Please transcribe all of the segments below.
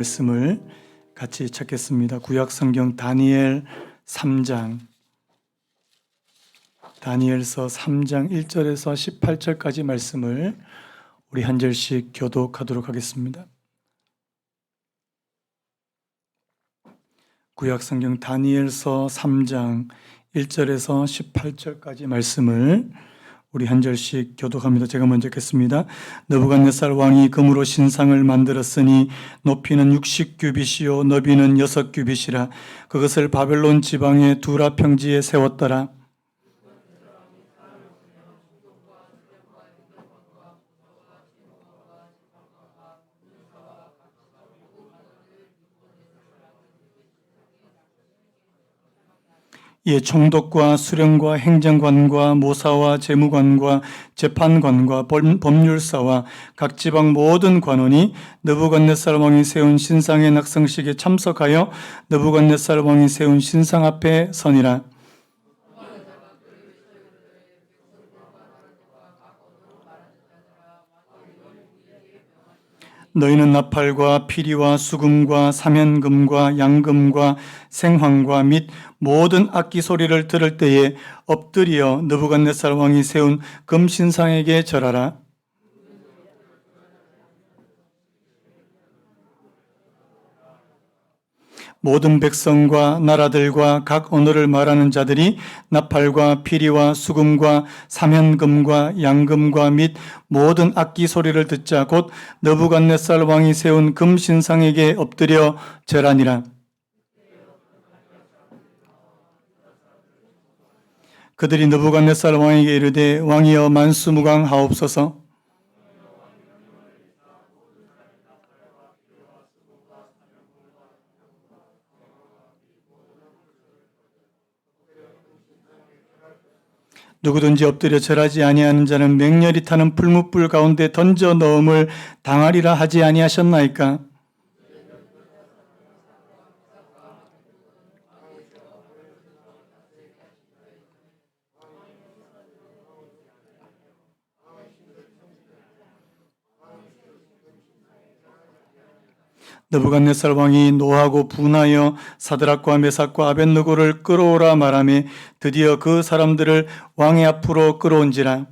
말씀을 같이 찾겠습니다. 구약 성경 다니엘 3장, 다니엘서 3장 1절에서 18절까지 말씀을 우리 한 절씩 교독하도록 하겠습니다. 구약 성경 다니엘서 3장 1절에서 18절까지 말씀을 우리 한 절씩 교독합니다. 제가 먼저 읽겠습니다. 느부갓네살 왕이 금으로 신상을 만들었으니 높이는 60규빗이요 너비는 6규빗이라. 그것을 바벨론 지방의 두라 평지에 세웠더라. 이에 총독과 수령과 행정관과 모사와 재무관과 재판관과 법률사와 각 지방 모든 관원이 느부갓네살 왕이 세운 신상의 낙성식에 참석하여 느부갓네살 왕이 세운 신상 앞에 서니라. 너희는 나팔과 피리와 수금과 사면금과 양금과 생황과 및 모든 악기 소리를 들을 때에 엎드려 느부갓네살 왕이 세운 금신상에게 절하라. 모든 백성과 나라들과 각 언어를 말하는 자들이 나팔과 피리와 수금과 사면금과 양금과 및 모든 악기 소리를 듣자 곧 느부갓네살 왕이 세운 금신상에게 엎드려 절하니라. 그들이 느부갓네살 왕에게 이르되 왕이여 만수무강하옵소서. 누구든지 엎드려 절하지 아니하는 자는 맹렬히 타는 풀무불 가운데 던져 넣음을 당하리라 하지 아니하셨나이까? 느부갓네살 왕이 노하고 분하여 사드락과 메삭과 아벳느고를 끌어오라 말하며 드디어 그 사람들을 왕의 앞으로 끌어온지라.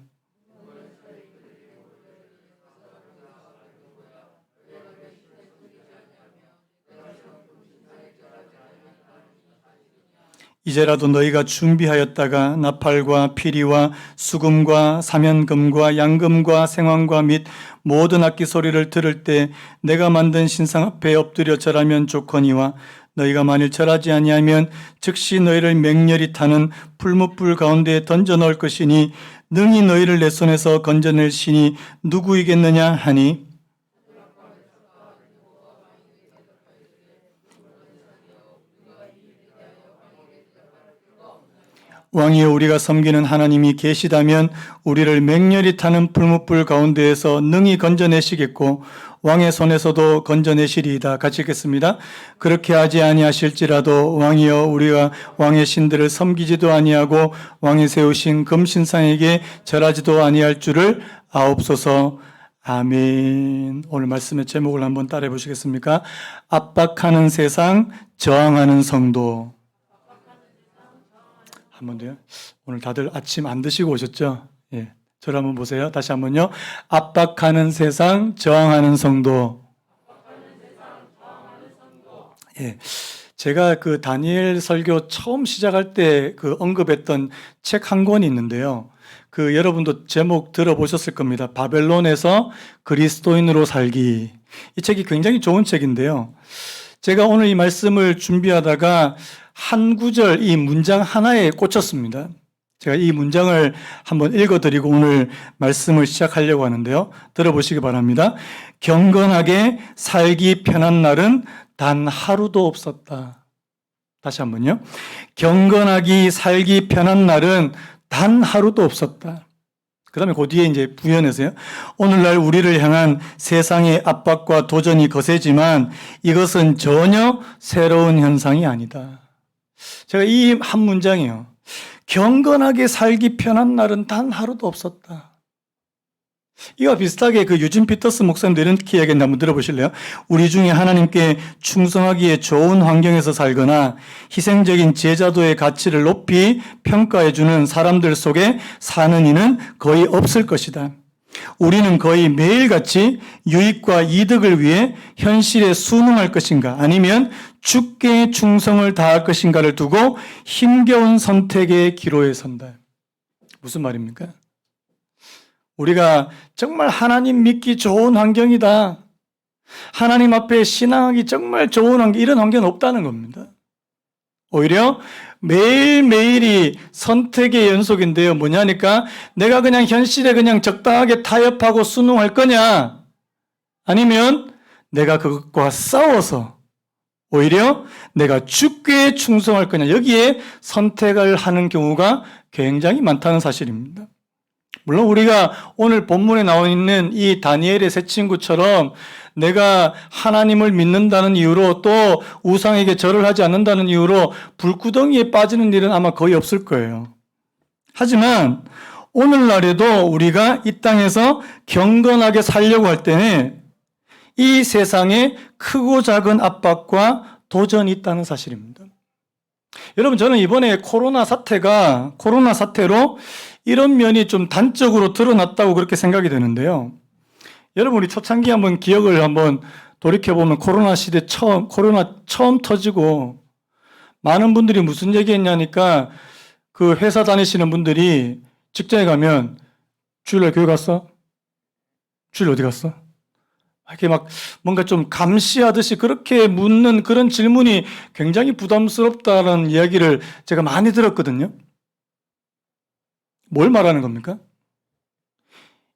이제라도 너희가 준비하였다가 나팔과 피리와 수금과 사면금과 양금과 생황과 및 모든 악기 소리를 들을 때 내가 만든 신상 앞에 엎드려 절하면 좋거니와 너희가 만일 절하지 아니하면 즉시 너희를 맹렬히 타는 풀무불 가운데에 던져 넣을 것이니 능히 너희를 내 손에서 건져낼 신이 누구이겠느냐 하니 왕이여 우리가 섬기는 하나님이 계시다면 우리를 맹렬히 타는 풀무불 가운데에서 능히 건져내시겠고 왕의 손에서도 건져내시리이다. 같이 읽겠습니다. 그렇게 하지 아니하실지라도 왕이여 우리가 왕의 신들을 섬기지도 아니하고 왕이 세우신 금신상에게 절하지도 아니할 줄을 아옵소서. 아멘. 오늘 말씀의 제목을 한번 따라해 보시겠습니까? 압박하는 세상, 저항하는 성도. 한 번 더요. 오늘 다들 아침 안 드시고 오셨죠? 예. 저를 한번 보세요. 다시 한번요. 압박하는 세상, 저항하는 성도. 예. 제가 그 다니엘 설교 처음 시작할 때 그 언급했던 책 한 권이 있는데요. 그 여러분도 제목 들어보셨을 겁니다. 바벨론에서 그리스도인으로 살기. 이 책이 굉장히 좋은 책인데요. 제가 오늘 이 말씀을 준비하다가 한 구절 이 문장 하나에 꽂혔습니다. 제가 이 문장을 한번 읽어드리고 오늘 말씀을 시작하려고 하는데요. 들어보시기 바랍니다. 경건하게 살기 편한 날은 단 하루도 없었다. 다시 한번요. 경건하게 살기 편한 날은 단 하루도 없었다. 그 다음에 그 뒤에 이제 부연해서요. 오늘날 우리를 향한 세상의 압박과 도전이 거세지만 이것은 전혀 새로운 현상이 아니다. 제가 이 한 문장이요. 경건하게 살기 편한 날은 단 하루도 없었다. 이와 비슷하게 그 유진 피터스 목사님도 이렇게 이야기했는데 한번 들어보실래요? 우리 중에 하나님께 충성하기에 좋은 환경에서 살거나 희생적인 제자도의 가치를 높이 평가해주는 사람들 속에 사는 이는 거의 없을 것이다. 우리는 거의 매일같이 유익과 이득을 위해 현실에 순응할 것인가 아니면 주께 충성을 다할 것인가를 두고 힘겨운 선택의 기로에 선다. 무슨 말입니까? 우리가 정말 하나님 믿기 좋은 환경이다. 하나님 앞에 신앙하기 정말 좋은 환경, 이런 환경은 없다는 겁니다. 오히려 매일매일이 선택의 연속인데요. 뭐냐니까 내가 그냥 현실에 그냥 적당하게 타협하고 순응할 거냐 아니면 내가 그것과 싸워서 오히려 내가 주께 충성할 거냐 여기에 선택을 하는 경우가 굉장히 많다는 사실입니다. 물론 우리가 오늘 본문에 나와 있는 이 다니엘의 세 친구처럼 내가 하나님을 믿는다는 이유로 또 우상에게 절을 하지 않는다는 이유로 불구덩이에 빠지는 일은 아마 거의 없을 거예요. 하지만 오늘날에도 우리가 이 땅에서 경건하게 살려고 할 때는 이 세상에 크고 작은 압박과 도전이 있다는 사실입니다. 여러분, 저는 이번에 코로나 사태로 이런 면이 좀 단적으로 드러났다고 그렇게 생각이 되는데요. 여러분, 우리 초창기 한번 기억을 한번 돌이켜보면 코로나 처음 터지고 많은 분들이 무슨 얘기 했냐니까 그 회사 다니시는 분들이 직장에 가면 주일날 교회 갔어? 주일 어디 갔어? 이렇게 막 뭔가 좀 감시하듯이 그렇게 묻는 그런 질문이 굉장히 부담스럽다는 이야기를 제가 많이 들었거든요. 뭘 말하는 겁니까?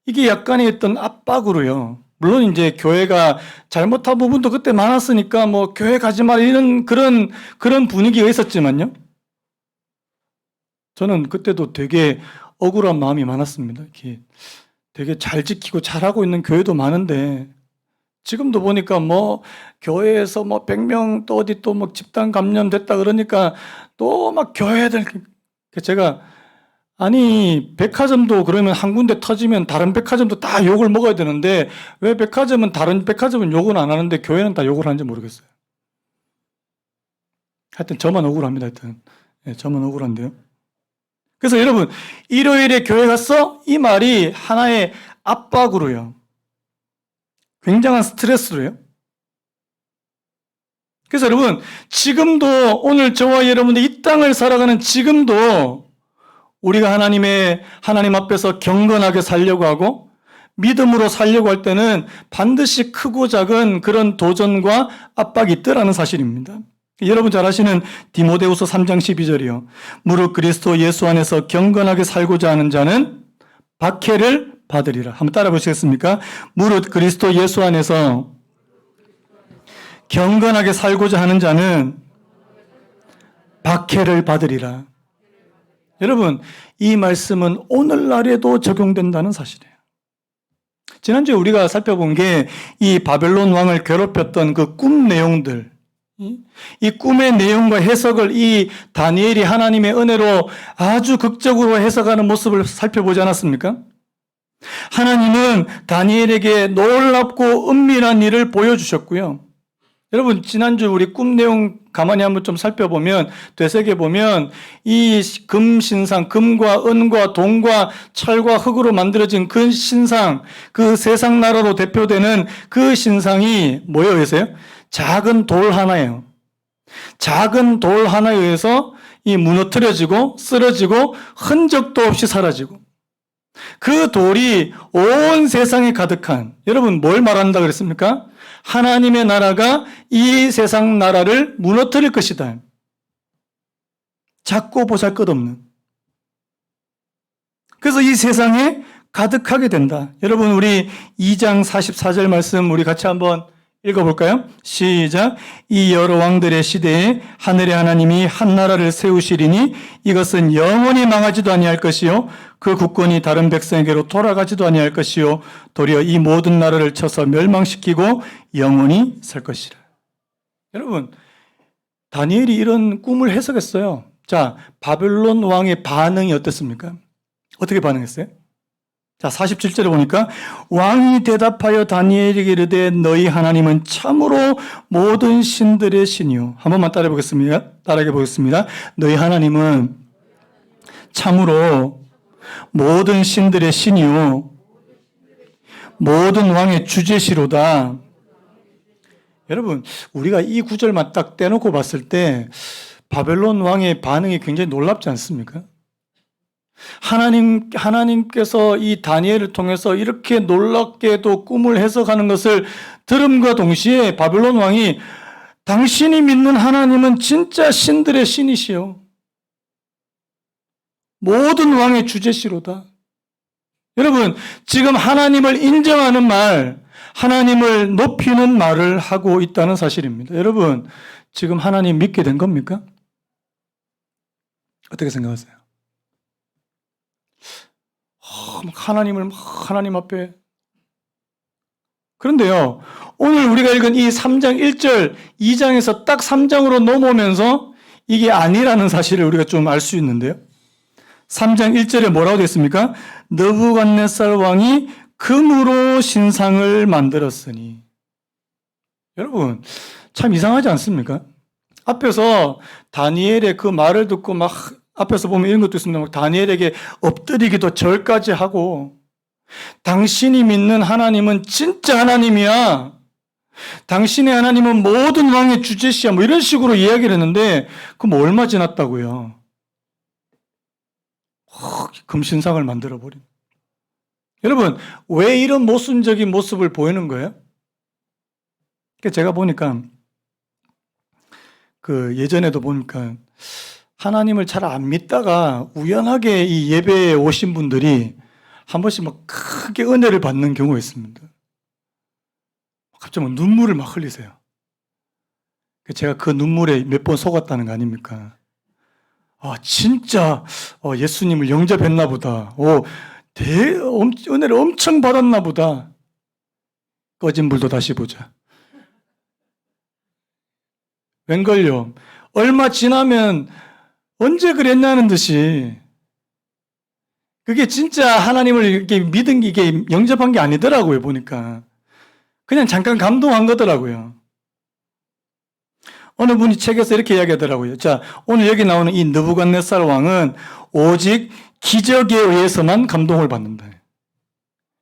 이게 약간의 어떤 압박으로요. 물론 이제 교회가 잘못한 부분도 그때 많았으니까 뭐 교회 가지 마라 이런 그런 분위기가 있었지만요. 저는 그때도 되게 억울한 마음이 많았습니다. 이렇게 되게 잘 지키고 잘하고 있는 교회도 많은데 지금도 보니까 뭐 교회에서 뭐 100명 또 어디 또 뭐 집단 감염됐다 그러니까 또 막 교회들 제가 아니 백화점도 그러면 한 군데 터지면 다른 백화점도 다 욕을 먹어야 되는데 왜 백화점은 다른 백화점은 욕은 안 하는데 교회는 다 욕을 하는지 모르겠어요. 하여튼 저만 억울합니다. 하여튼 저만 억울한데요. 그래서 여러분 일요일에 교회 갔어? 이 말이 하나의 압박으로요. 굉장한 스트레스로요. 그래서 여러분 지금도 오늘 저와 여러분들 이 땅을 살아가는 지금도 우리가 하나님 앞에서 경건하게 살려고 하고 믿음으로 살려고 할 때는 반드시 크고 작은 그런 도전과 압박이 있더라는 사실입니다. 여러분 잘 아시는 디모데후서 3장 12절이요. 무릇 그리스도 예수 안에서 경건하게 살고자 하는 자는 박해를 받으리라. 한번 따라 보시겠습니까? 무릇 그리스도 예수 안에서 경건하게 살고자 하는 자는 박해를 받으리라. 여러분, 이 말씀은 오늘날에도 적용된다는 사실이에요. 지난주에 우리가 살펴본 게 이 바벨론 왕을 괴롭혔던 그 꿈 내용들, 이 꿈의 내용과 해석을 이 다니엘이 하나님의 은혜로 아주 극적으로 해석하는 모습을 살펴보지 않았습니까? 하나님은 다니엘에게 놀랍고 은밀한 일을 보여주셨고요. 여러분 지난주 우리 꿈 내용 가만히 한번 좀 살펴보면 되새겨보면 이 금신상, 금과 은과 동과 철과 흙으로 만들어진 그 신상, 그 세상 나라로 대표되는 그 신상이 뭐에 의해서요? 작은 돌 하나예요. 작은 돌 하나에 의해서 이 무너뜨려지고 쓰러지고 흔적도 없이 사라지고 그 돌이 온 세상에 가득한, 여러분 뭘 말한다 그랬습니까? 하나님의 나라가 이 세상 나라를 무너뜨릴 것이다. 작고 보잘것없는. 그래서 이 세상에 가득하게 된다. 여러분 우리 2장 44절 말씀 우리 같이 한번 읽어볼까요? 시작. 이 여러 왕들의 시대에 하늘의 하나님이 한 나라를 세우시리니 이것은 영원히 망하지도 아니할 것이요 그 국권이 다른 백성에게로 돌아가지도 아니할 것이요 도리어 이 모든 나라를 쳐서 멸망시키고 영원히 살 것이라. 여러분 다니엘이 이런 꿈을 해석했어요. 자, 바벨론 왕의 반응이 어땠습니까? 어떻게 반응했어요? 자, 47절에 보니까 왕이 대답하여 다니엘에게 이르되 너희 하나님은 참으로 모든 신들의 신이요. 한 번만 따라해 보겠습니다. 너희 하나님은 참으로 모든 신들의 신이요. 모든 왕의 주제시로다. 여러분, 우리가 이 구절만 딱 떼놓고 봤을 때 바벨론 왕의 반응이 굉장히 놀랍지 않습니까? 하나님께서 이 다니엘을 통해서 이렇게 놀랍게도 꿈을 해석하는 것을 들음과 동시에 바벨론 왕이 당신이 믿는 하나님은 진짜 신들의 신이시요. 모든 왕의 주제시로다. 여러분, 지금 하나님을 인정하는 말, 하나님을 높이는 말을 하고 있다는 사실입니다. 여러분, 지금 하나님 믿게 된 겁니까? 어떻게 생각하세요? 하나님 앞에. 그런데요, 오늘 우리가 읽은 이 3장 1절, 2장에서 딱 3장으로 넘어오면서 이게 아니라는 사실을 우리가 좀 알 수 있는데요. 3장 1절에 뭐라고 되어 있습니까? 느부갓네살 왕이 금으로 신상을 만들었으니. 여러분, 참 이상하지 않습니까? 앞에서 다니엘의 그 말을 듣고 막 앞에서 보면 이런 것도 있습니다. 다니엘에게 엎드리기도 절까지 하고, 당신이 믿는 하나님은 진짜 하나님이야. 당신의 하나님은 모든 왕의 주제시야. 뭐 이런 식으로 이야기를 했는데, 그럼 얼마 지났다고요? 금신상을 만들어버린. 여러분, 왜 이런 모순적인 모습을 보이는 거예요? 제가 보니까, 예전에도 보니까, 하나님을 잘 안 믿다가 우연하게 이 예배에 오신 분들이 한 번씩 막 크게 은혜를 받는 경우가 있습니다. 갑자기 막 눈물을 막 흘리세요. 제가 그 눈물에 몇 번 속았다는 거 아닙니까? 아, 진짜 예수님을 영접했나 보다. 은혜를 엄청 받았나 보다. 꺼진 불도 다시 보자. 웬걸요? 얼마 지나면 언제 그랬냐는 듯이 그게 진짜 하나님을 이렇게 믿은 게 이게 영접한 게 아니더라고요, 보니까. 그냥 잠깐 감동한 거더라고요. 어느 분이 책에서 이렇게 이야기하더라고요. 자, 오늘 여기 나오는 이 느부갓네살 왕은 오직 기적에 의해서만 감동을 받는다.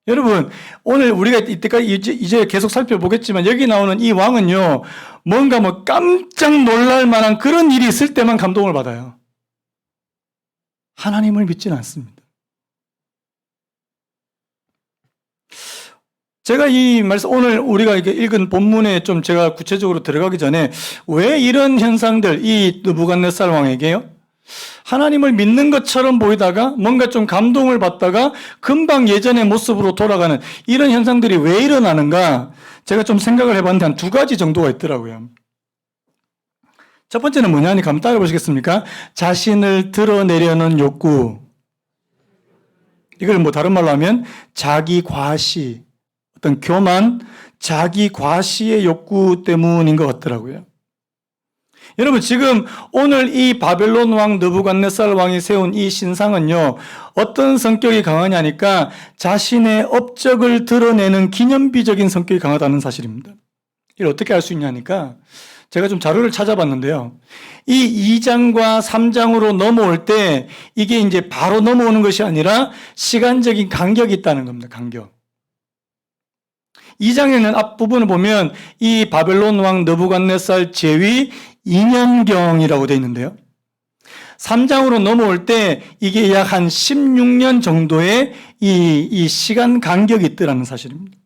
여러분, 오늘 우리가 이때까지 이제 계속 살펴보겠지만 여기 나오는 이 왕은요, 뭔가 뭐 깜짝 놀랄 만한 그런 일이 있을 때만 감동을 받아요. 하나님을 믿지는 않습니다. 제가 이 말씀, 오늘 우리가 이렇게 읽은 본문에 좀 제가 구체적으로 들어가기 전에 왜 이런 현상들, 이 느부갓네살 왕에게요? 하나님을 믿는 것처럼 보이다가 뭔가 좀 감동을 받다가 금방 예전의 모습으로 돌아가는 이런 현상들이 왜 일어나는가? 제가 좀 생각을 해봤는데 한 두 가지 정도가 있더라고요. 첫 번째는 뭐냐니 한번 따라 보시겠습니까? 자신을 드러내려는 욕구. 이걸 뭐 다른 말로 하면 자기 과시, 어떤 교만, 자기 과시의 욕구 때문인 것 같더라고요. 여러분, 지금 오늘 이 바벨론 왕 느부갓네살 왕이 세운 이 신상은요, 어떤 성격이 강하냐니까 자신의 업적을 드러내는 기념비적인 성격이 강하다는 사실입니다. 이걸 어떻게 알 수 있냐니까 제가 좀 자료를 찾아봤는데요. 이 2장과 3장으로 넘어올 때 이게 이제 바로 넘어오는 것이 아니라 시간적인 간격이 있다는 겁니다. 간격. 2장에는 앞부분을 보면 이 바벨론 왕 느부갓네살 제위 2년경이라고 되어 있는데요. 3장으로 넘어올 때 이게 약 한 16년 정도의 이 시간 간격이 있더라는 사실입니다.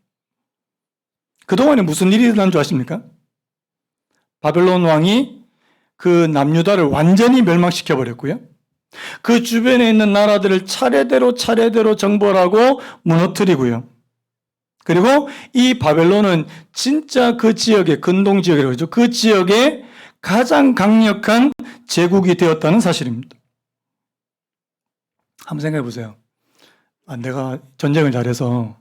그동안에 무슨 일이 일어난 줄 아십니까? 바벨론 왕이 그 남유다를 완전히 멸망시켜버렸고요. 그 주변에 있는 나라들을 차례대로 정벌하고 무너뜨리고요. 그리고 이 바벨론은 진짜 그 지역의 근동 지역이라고 하죠. 그 지역의 가장 강력한 제국이 되었다는 사실입니다. 한번 생각해 보세요. 내가 전쟁을 잘해서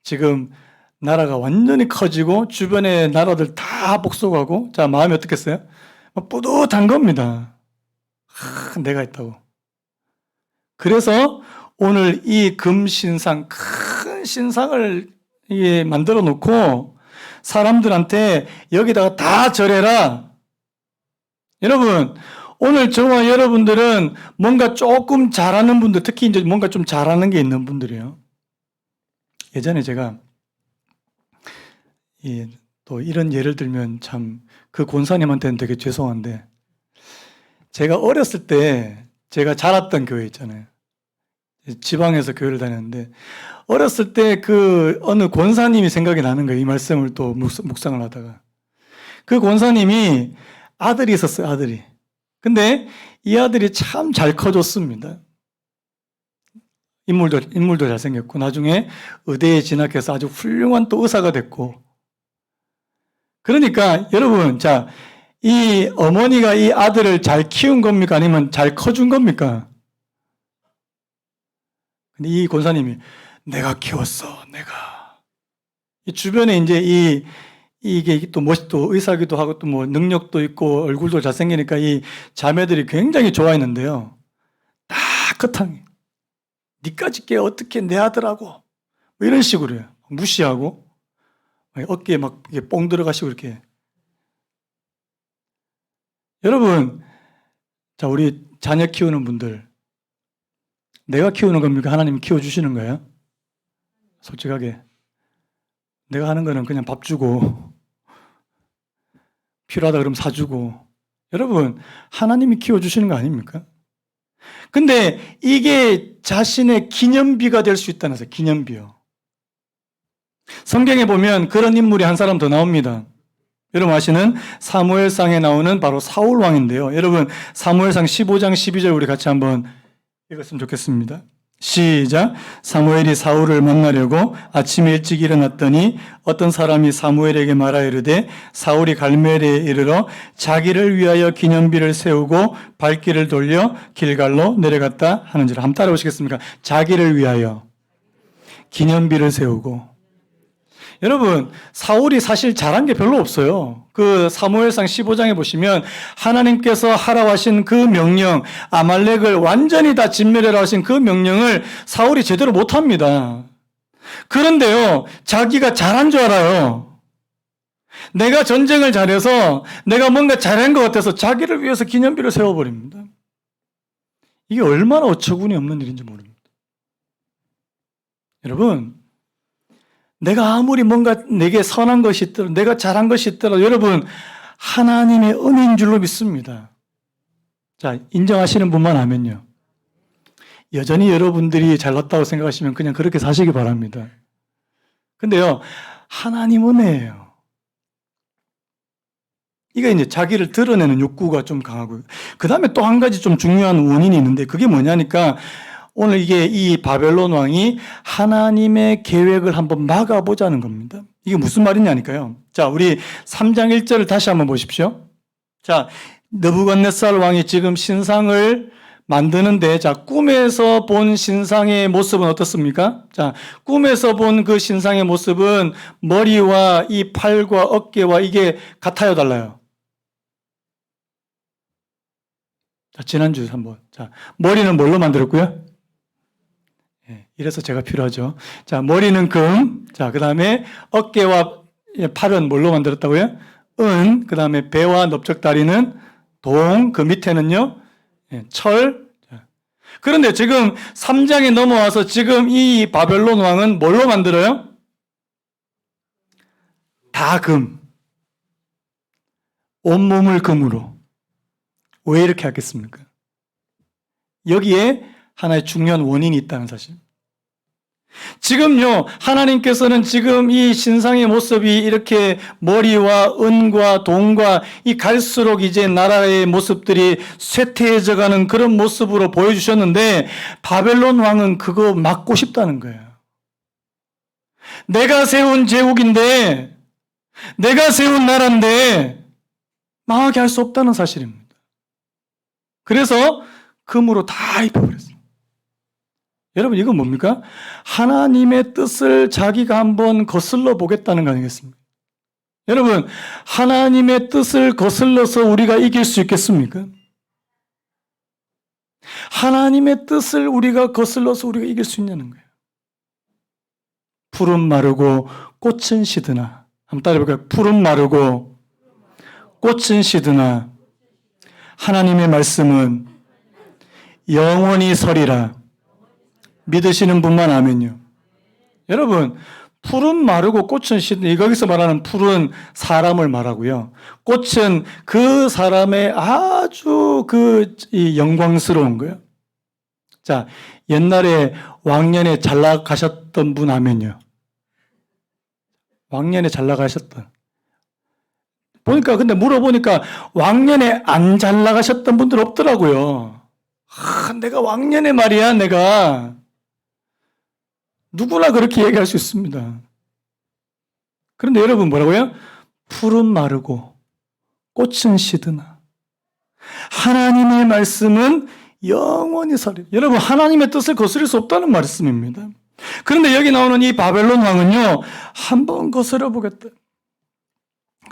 지금 나라가 완전히 커지고 주변의 나라들 다 복속하고, 자, 마음이 어떻겠어요? 뿌듯한 겁니다. 내가 있다고. 그래서 오늘 이 금신상, 큰 신상을 만들어 놓고 사람들한테 여기다가 다 절해라. 여러분, 오늘 저와 여러분들은 뭔가 조금 잘하는 분들, 특히 이제 뭔가 좀 잘하는 게 있는 분들이에요. 예전에 제가 또 이런 예를 들면 참 그 권사님한테는 되게 죄송한데, 제가 어렸을 때 제가 자랐던 교회 있잖아요. 지방에서 교회를 다녔는데 어렸을 때 그 어느 권사님이 생각이 나는 거예요. 이 말씀을 또 묵상을 하다가 그 권사님이 아들이 있었어요. 아들이. 근데 이 아들이 참 잘 커졌습니다. 인물도 잘생겼고 나중에 의대에 진학해서 아주 훌륭한 또 의사가 됐고. 그러니까 여러분, 자, 이 어머니가 이 아들을 잘 키운 겁니까? 아니면 잘 커준 겁니까? 근데 이 권사님이 내가 키웠어, 내가. 이 주변에 이제 이게 또 또 의사기도 하고 또 뭐 능력도 있고 얼굴도 잘생기니까 이 자매들이 굉장히 좋아했는데요. 다 끝탕이. 니까짓 게 어떻게 내 아들하고 뭐 이런 식으로요. 무시하고 어깨에 막 뽕 들어가시고 이렇게. 여러분, 자, 우리 자녀 키우는 분들, 내가 키우는 겁니까? 하나님이 키워주시는 거예요? 솔직하게. 내가 하는 거는 그냥 밥 주고, 필요하다 그러면 사주고. 여러분, 하나님이 키워주시는 거 아닙니까? 근데 이게 자신의 기념비가 될 수 있다는 거예요. 기념비요. 성경에 보면 그런 인물이 한 사람 더 나옵니다. 여러분 아시는 사무엘상에 나오는 바로 사울 왕인데요. 여러분 사무엘상 15장 12절 우리 같이 한번 읽었으면 좋겠습니다. 시작. 사무엘이 사울을 만나려고 아침에 일찍 일어났더니 어떤 사람이 사무엘에게 말하 이르되 사울이 갈멜에 이르러 자기를 위하여 기념비를 세우고 발길을 돌려 길갈로 내려갔다 하는지라. 한번 따라오시겠습니까? 자기를 위하여 기념비를 세우고. 여러분, 사울이 사실 잘한 게 별로 없어요. 그 사무엘상 15장에 보시면 하나님께서 하라고 하신 그 명령, 아말렉을 완전히 다 진멸하라 하신 그 명령을 사울이 제대로 못합니다. 그런데요, 자기가 잘한 줄 알아요. 내가 전쟁을 잘해서 내가 뭔가 잘한 것 같아서 자기를 위해서 기념비를 세워버립니다. 이게 얼마나 어처구니 없는 일인지 모릅니다. 여러분, 내가 아무리 뭔가 내게 선한 것이 있더라도, 내가 잘한 것이 있더라도 여러분 하나님의 은혜인 줄로 믿습니다. 자, 인정하시는 분만 하면요. 여전히 여러분들이 잘났다고 생각하시면 그냥 그렇게 사시기 바랍니다. 근데요, 하나님 은혜예요. 이게 이제 자기를 드러내는 욕구가 좀 강하고요. 그 다음에 또 한 가지 좀 중요한 원인이 있는데 그게 뭐냐니까 오늘 이게 이 바벨론 왕이 하나님의 계획을 한번 막아보자는 겁니다. 이게 무슨 말이냐니까요. 자, 우리 3장 1절을 다시 한번 보십시오. 자, 느부갓네살 왕이 지금 신상을 만드는데, 자, 꿈에서 본 신상의 모습은 어떻습니까? 자, 꿈에서 본 그 신상의 모습은 머리와 이 팔과 어깨와 이게 같아요, 달라요? 자, 지난주에 한번. 자, 머리는 뭘로 만들었고요? 이래서 제가 필요하죠. 자, 머리는 금. 자, 그 다음에 어깨와 팔은 뭘로 만들었다고요? 은. 그 다음에 배와 넓적다리는 동. 그 밑에는요, 철. 그런데 지금 3장에 넘어와서 지금 이 바벨론 왕은 뭘로 만들어요? 다 금. 온몸을 금으로. 왜 이렇게 하겠습니까? 여기에 하나의 중요한 원인이 있다는 사실. 지금요, 하나님께서는 지금 이 신상의 모습이 이렇게 머리와 은과 동과 이 갈수록 이제 나라의 모습들이 쇠퇴해져 가는 그런 모습으로 보여주셨는데 바벨론 왕은 그거 막고 싶다는 거예요. 내가 세운 제국인데, 내가 세운 나라인데 망하게 할 수 없다는 사실입니다. 그래서 금으로 다 입혀버렸어요. 여러분, 이건 뭡니까? 하나님의 뜻을 자기가 한번 거슬러 보겠다는 거 아니겠습니까? 여러분, 하나님의 뜻을 거슬러서 우리가 이길 수 있겠습니까? 하나님의 뜻을 우리가 거슬러서 우리가 이길 수 있냐는 거예요. 풀은 마르고 꽃은 시드나. 한번 따라해볼까요? 풀은 마르고 꽃은 시드나 하나님의 말씀은 영원히 서리라. 믿으시는 분만 아멘요. 여러분, 풀은 마르고 꽃은 시드나. 거기서 말하는 풀은 사람을 말하고요. 꽃은 그 사람의 아주 이 영광스러운 거예요. 자, 옛날에 왕년에 잘 나가셨던 분 아멘요. 왕년에 잘 나가셨던. 보니까, 근데 물어보니까 왕년에 안 잘 나가셨던 분들 없더라고요. 내가 왕년에 말이야, 내가. 누구나 그렇게 얘기할 수 있습니다. 그런데 여러분 뭐라고요? 풀은 마르고 꽃은 시드나 하나님의 말씀은 영원히 서리. 여러분, 하나님의 뜻을 거스릴 수 없다는 말씀입니다. 그런데 여기 나오는 이 바벨론 왕은요, 한번 거스려 보겠다.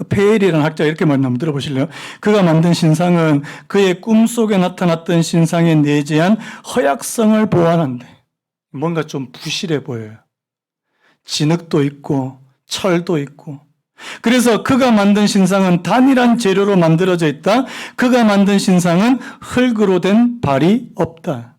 페일이라는 학자가 이렇게 말하는 한번 들어보실래요? 그가 만든 신상은 그의 꿈속에 나타났던 신상에 내재한 허약성을 보완한대. 뭔가 좀 부실해 보여요. 진흙도 있고 철도 있고. 그래서 그가 만든 신상은 단일한 재료로 만들어져 있다. 그가 만든 신상은 흙으로 된 발이 없다.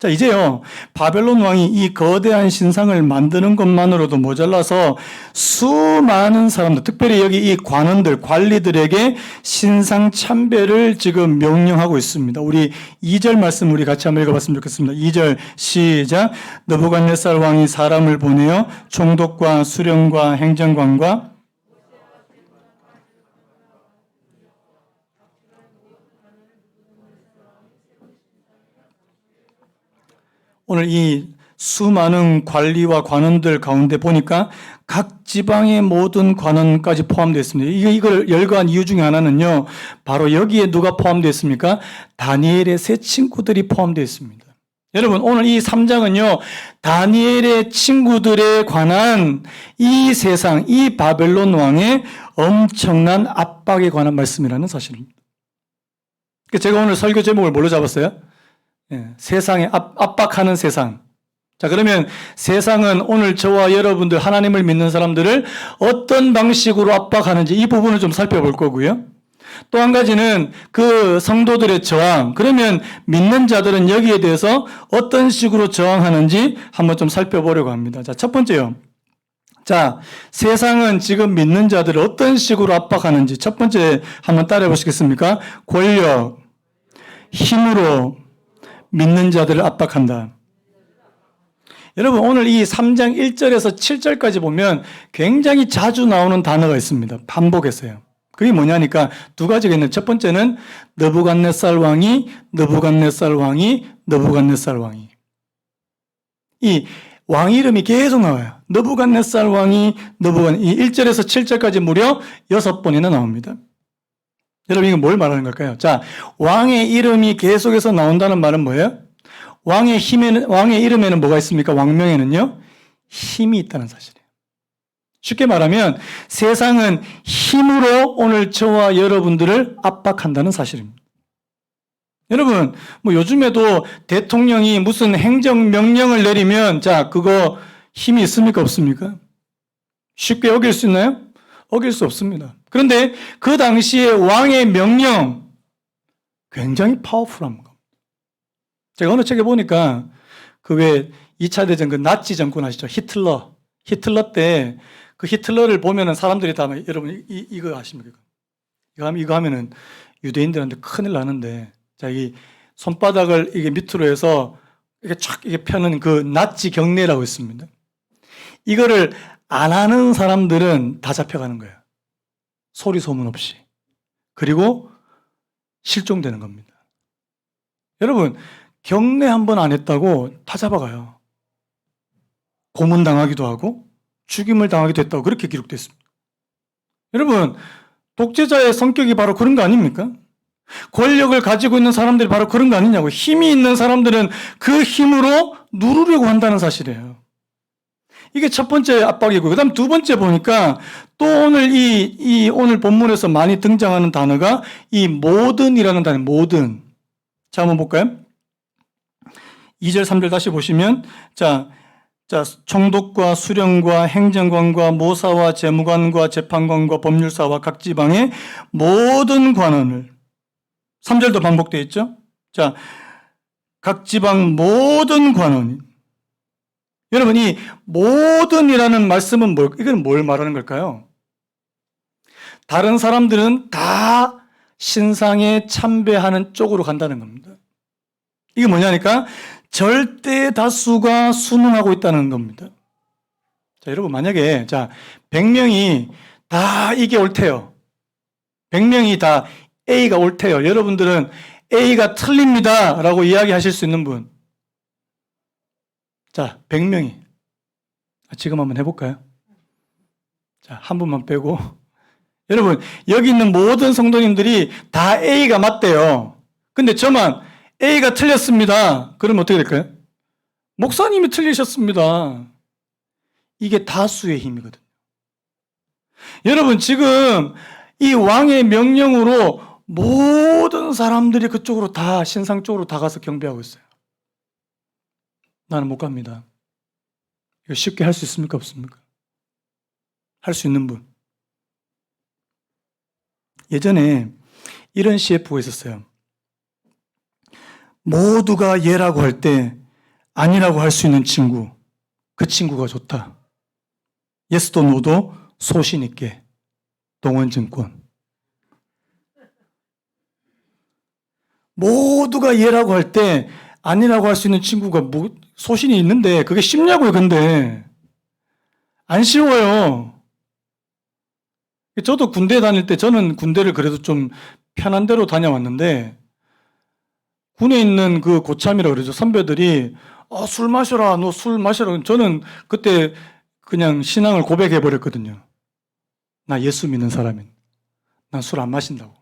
자, 이제요, 바벨론 왕이 이 거대한 신상을 만드는 것만으로도 모자라서 수많은 사람들, 특별히 여기 이 관원들, 관리들에게 신상 참배를 지금 명령하고 있습니다. 우리 2절 말씀 우리 같이 한번 읽어봤으면 좋겠습니다. 2절 시작. 느부갓네살 왕이 사람을 보내어 총독과 수령과 행정관과 오늘 이 수많은 관리와 관원들 가운데 보니까 각 지방의 모든 관원까지 포함되어 있습니다. 이걸 열거한 이유 중에 하나는요, 바로 여기에 누가 포함되어 있습니까? 다니엘의 세 친구들이 포함되어 있습니다. 여러분, 오늘 이 3장은요, 다니엘의 친구들에 관한 이 세상, 이 바벨론 왕의 엄청난 압박에 관한 말씀이라는 사실입니다. 제가 오늘 설교 제목을 뭘로 잡았어요? 세상에 압박하는 세상. 자, 그러면 세상은 오늘 저와 여러분들 하나님을 믿는 사람들을 어떤 방식으로 압박하는지 이 부분을 좀 살펴볼 거고요. 또 한 가지는 그 성도들의 저항. 그러면 믿는 자들은 여기에 대해서 어떤 식으로 저항하는지 한번 좀 살펴보려고 합니다. 자, 첫 번째요. 자, 세상은 지금 믿는 자들을 어떤 식으로 압박하는지 첫 번째 한번 따라해 보시겠습니까? 권력, 힘으로 믿는 자들을 압박한다. 여러분, 오늘 이 3장 1절에서 7절까지 보면 굉장히 자주 나오는 단어가 있습니다. 반복해서요. 그게 뭐냐니까 두 가지가 있는데, 첫 번째는 느부갓네살 왕이 이 왕 이름이 계속 나와요. 느부갓네살 왕이 이 1절에서 7절까지 무려 6번이나 나옵니다. 여러분, 이거 뭘 말하는 걸까요? 자, 왕의 이름이 계속해서 나온다는 말은 뭐예요? 왕의 이름에는 뭐가 있습니까? 왕명에는요, 힘이 있다는 사실이에요. 쉽게 말하면 세상은 힘으로 오늘 저와 여러분들을 압박한다는 사실입니다. 여러분, 요즘에도 대통령이 무슨 행정명령을 내리면, 자, 그거 힘이 있습니까? 없습니까? 쉽게 어길 수 있나요? 어길 수 없습니다. 그런데 그 당시에 왕의 명령 굉장히 파워풀한 겁니다. 제가 어느 책에 보니까 그 왜 2차 대전 그 나치 정권 아시죠? 히틀러 때 그 히틀러를 보면은 사람들이 다 여러분 이거 아십니까? 이거 하면은 유대인들한테 큰일 나는데, 자, 이 손바닥을 이게 밑으로 해서 이렇게 쫙 이게 펴는 그 나치 경례라고 있습니다. 이거를 안 하는 사람들은 다 잡혀가는 거예요. 소리 소문 없이. 그리고 실종되는 겁니다. 여러분, 경례 한 번 안 했다고 다 잡아가요. 고문당하기도 하고 죽임을 당하기도 했다고 그렇게 기록됐습니다. 여러분, 독재자의 성격이 바로 그런 거 아닙니까? 권력을 가지고 있는 사람들이 바로 그런 거 아니냐고. 힘이 있는 사람들은 그 힘으로 누르려고 한다는 사실이에요. 이게 첫 번째 압박이고, 그 다음 두 번째 보니까 또 오늘 오늘 본문에서 많이 등장하는 단어가 이 모든이라는 단어, 모든. 자, 한번 볼까요? 2절, 3절 다시 보시면, 자, 총독과 수령과 행정관과 모사와 재무관과 재판관과 법률사와 각 지방의 모든 관원을, 3절도 반복되어 있죠? 자, 각 지방 모든 관원이. 여러분, 이 모든이라는 말씀은 이건 뭘 말하는 걸까요? 다른 사람들은 다 신상에 참배하는 쪽으로 간다는 겁니다. 이게 뭐냐니까 절대 다수가 순응하고 있다는 겁니다. 자, 여러분, 만약에 100명이 다 이게 옳대요. 100명이 다 A가 옳대요. 여러분들은 A가 틀립니다 라고 이야기하실 수 있는 분. 자, 100명이. 지금 한번 해볼까요? 자, 한 분만 빼고. 여러분, 여기 있는 모든 성도님들이 다 A가 맞대요. 근데 저만 A가 틀렸습니다. 그러면 어떻게 될까요? 목사님이 틀리셨습니다. 이게 다수의 힘이거든요. 여러분, 지금 이 왕의 명령으로 모든 사람들이 그쪽으로 다, 신상 쪽으로 다 가서 경배하고 있어요. 나는 못 갑니다. 이거 쉽게 할 수 있습니까? 없습니까? 할 수 있는 분. 예전에 이런 CF가 있었어요. 모두가 예라고 할 때 아니라고 할 수 있는 친구, 그 친구가 좋다. 예스도 노도 소신 있게. 동원증권. 모두가 예라고 할 때 아니라고 할 수 있는 친구가 소신이 있는데 그게 쉽냐고요. 근데 안 쉬워요. 저도 군대 다닐 때 저는 군대를 그래도 좀 편한 대로 다녀왔는데 군에 있는 그 고참이라고 그러죠. 선배들이 술 마셔라. 너 술 마셔라. 저는 그때 그냥 신앙을 고백해 버렸거든요. 나 예수 믿는 사람인. 난 술 안 마신다고.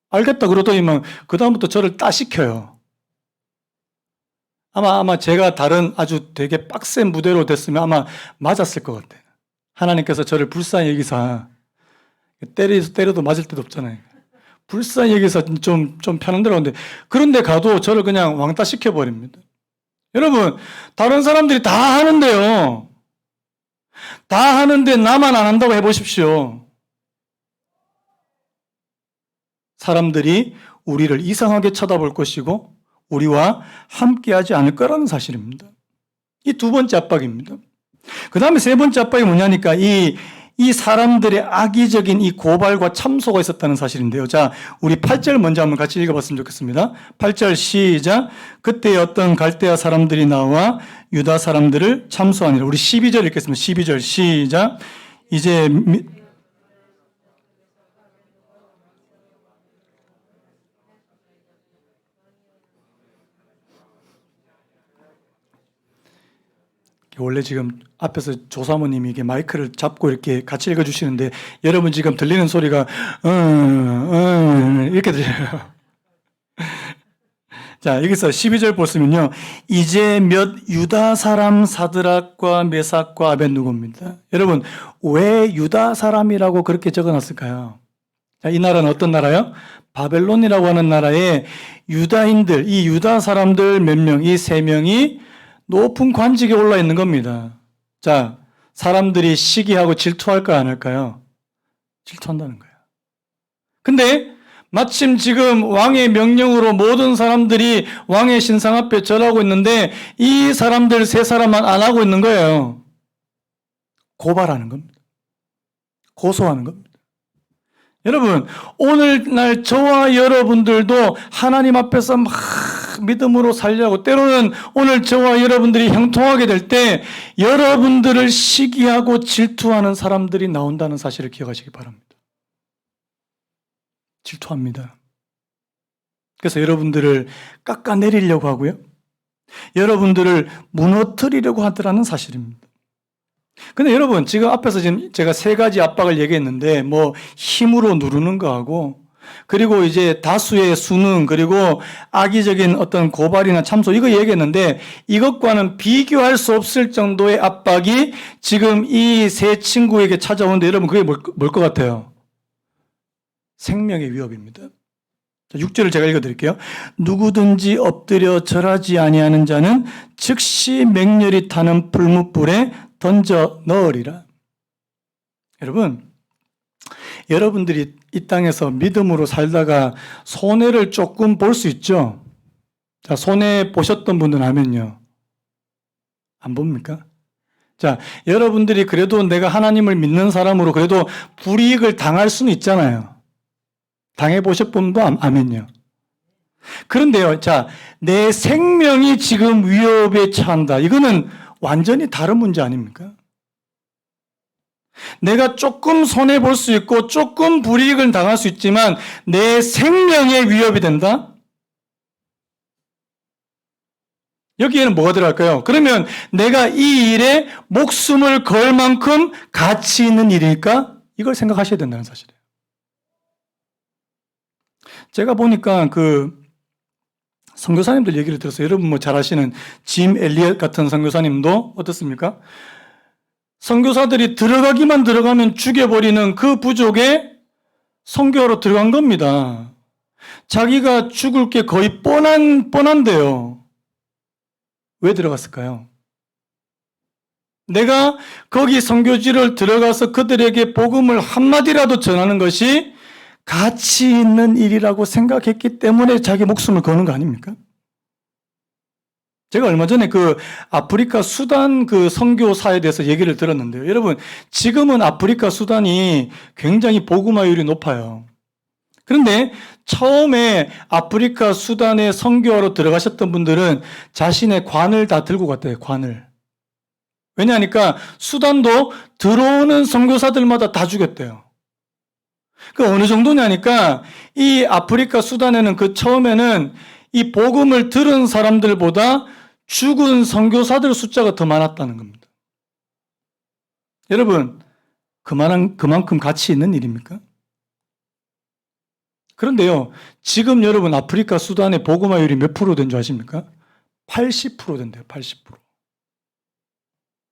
알겠다 그러더니만 그다음부터 저를 따시켜요. 아마 제가 다른 아주 되게 빡센 무대로 됐으면 아마 맞았을 것 같아요. 하나님께서 저를 불쌍히 여기사, 때려도 맞을 데도 없잖아요. 불쌍히 여기서 좀 편한 데로 가는데, 그런데 가도 저를 그냥 왕따 시켜버립니다. 여러분, 다른 사람들이 다 하는데요. 다 하는데 나만 안 한다고 해보십시오. 사람들이 우리를 이상하게 쳐다볼 것이고 우리와 함께하지 않을 거라는 사실입니다. 이 두 번째 압박입니다. 그 다음에 세 번째 압박이 뭐냐니까 이 사람들의 악의적인 이 고발과 참소가 있었다는 사실인데요. 자, 우리 8절 먼저 한번 같이 읽어봤으면 좋겠습니다. 8절 시작. 그때 어떤 갈대아 사람들이 나와 유다 사람들을 참소하니라. 우리 12절 읽겠습니다. 12절 시작. 이제 원래 지금 앞에서 조사모님이 이게 마이크를 잡고 이렇게 같이 읽어주시는데 여러분 지금 들리는 소리가 이렇게 들려요. 자, 여기서 12절 보시면요. 이제 몇 유다 사람 사드락과 메삭과 아벳누고입니다. 여러분, 왜 유다 사람이라고 그렇게 적어놨을까요? 자, 이 나라는 어떤 나라요? 바벨론이라고 하는 나라에 유다인들, 이 유다 사람들 몇 명, 이 세 명이 높은 관직에 올라 있는 겁니다. 자, 사람들이 시기하고 질투할까요, 안 할까요? 질투한다는 거예요. 근데 마침 지금 왕의 명령으로 모든 사람들이 왕의 신상 앞에 절하고 있는데 이 사람들 세 사람만 안 하고 있는 거예요. 고발하는 겁니다. 고소하는 겁니다. 여러분, 오늘날 저와 여러분들도 하나님 앞에서 막 믿음으로 살려고, 때로는 오늘 저와 여러분들이 형통하게 될 때 여러분들을 시기하고 질투하는 사람들이 나온다는 사실을 기억하시기 바랍니다. 질투합니다. 그래서 여러분들을 깎아내리려고 하고요. 여러분들을 무너뜨리려고 하더라는 사실입니다. 근데 여러분, 지금 앞에서 지금 제가 세 가지 압박을 얘기했는데, 뭐, 힘으로 누르는 거하고, 그리고 이제 다수의 수능, 그리고 악의적인 어떤 고발이나 참소, 이거 얘기했는데 이것과는 비교할 수 없을 정도의 압박이 지금 이 세 친구에게 찾아오는데 여러분 그게 뭘 것 같아요? 생명의 위협입니다. 6절을 제가 읽어드릴게요. 누구든지 엎드려 절하지 아니하는 자는 즉시 맹렬히 타는 불뭇불에 던져 넣으리라. 여러분들이 이 땅에서 믿음으로 살다가 손해를 조금 볼 수 있죠? 자, 손해 보셨던 분들은 하면요. 안 봅니까? 자, 여러분들이 그래도 내가 하나님을 믿는 사람으로 그래도 불이익을 당할 수는 있잖아요. 당해보셨던 분도 아멘요. 그런데요, 자, 내 생명이 지금 위협에 처한다. 이거는 완전히 다른 문제 아닙니까? 내가 조금 손해볼 수 있고 조금 불이익을 당할 수 있지만 내 생명에 위협이 된다? 여기에는 뭐가 들어갈까요? 그러면 내가 이 일에 목숨을 걸 만큼 가치 있는 일일까? 이걸 생각하셔야 된다는 사실이에요. 제가 보니까 선교사님들 얘기를 들었어요. 여러분 뭐 잘 아시는 짐 엘리엇 같은 선교사님도 어떻습니까? 선교사들이 들어가면 죽여버리는 그 부족에 선교하러 들어간 겁니다. 자기가 죽을 게 거의 뻔한데요. 왜 들어갔을까요? 내가 거기 선교지를 들어가서 그들에게 복음을 한마디라도 전하는 것이 가치 있는 일이라고 생각했기 때문에 자기 목숨을 거는 거 아닙니까? 제가 얼마 전에 아프리카 수단 선교사에 대해서 얘기를 들었는데요. 여러분, 지금은 아프리카 수단이 굉장히 복음화율이 높아요. 그런데 처음에 아프리카 수단에 선교하러 들어가셨던 분들은 자신의 관을 다 들고 갔대요, 관을. 왜냐하니까 수단도 들어오는 선교사들마다 다 죽였대요. 어느 정도냐니까 이 아프리카 수단에는 처음에는 이 복음을 들은 사람들보다 죽은 선교사들 숫자가 더 많았다는 겁니다. 여러분, 그만큼 가치 있는 일입니까? 그런데요, 지금 여러분 아프리카 수단의 복음화율이 몇 프로 된 줄 아십니까? 80% 된대요, 80%.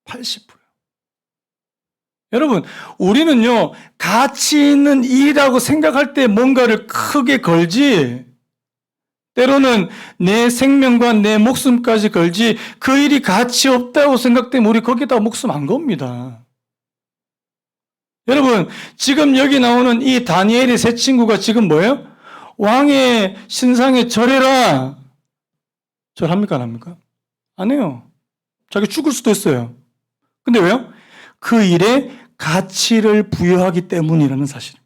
80%. 여러분, 우리는요, 가치 있는 일이라고 생각할 때 뭔가를 크게 걸지, 때로는 내 생명과 내 목숨까지 걸지, 그 일이 가치 없다고 생각되면 우리 거기다 목숨 안 겁니다. 여러분, 지금 여기 나오는 이 다니엘의 세 친구가 지금 뭐예요? 왕의 신상에 절해라. 절합니까? 안 합니까? 안 해요. 자기 죽을 수도 있어요. 근데 왜요? 그 일에 가치를 부여하기 때문이라는 사실입니다.